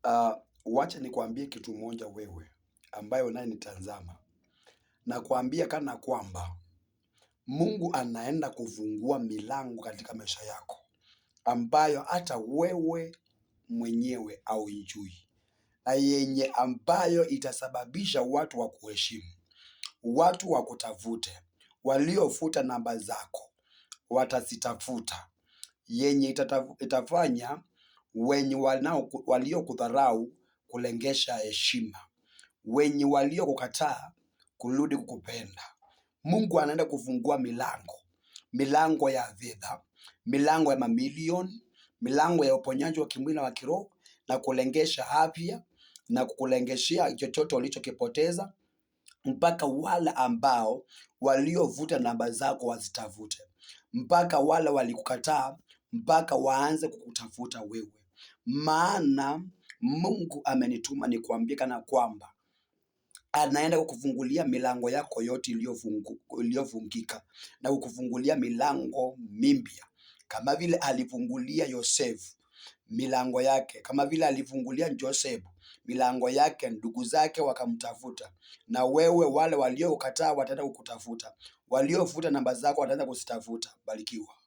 Uh, Wacha nikwambie kitu moja wewe ambayo unayenitazama, na kuambia kana kwamba Mungu anaenda kufungua milango katika maisha yako ambayo hata wewe mwenyewe haujui, na yenye ambayo itasababisha watu wa kuheshimu, watu wa kutafute, waliofuta namba zako watazitafuta, yenye itafanya wenye waliokudharau kulengesha heshima, wenye waliokukataa kurudi kukupenda. Mungu anaenda kufungua milango ya fedha, milango ya mamilioni, milango ya uponyaji wa kimwili na wa kiroho, na kulengesha afya na kukulengeshia chochote ulichokipoteza, mpaka wale ambao waliovuta namba zako wazitafute, mpaka wale walikukataa mpaka waanze kukutafuta wewe. Maana Mungu amenituma nikuambie kana kwamba anaenda kukufungulia milango yako yote iliyofungika na kukufungulia milango mipya, kama vile alifungulia Yosefu milango yake, kama vile alifungulia Joseph milango yake, ndugu zake wakamtafuta. Na wewe, wale waliokataa wataenda kukutafuta, waliofuta namba zako wataenda kuzitafuta. Barikiwa.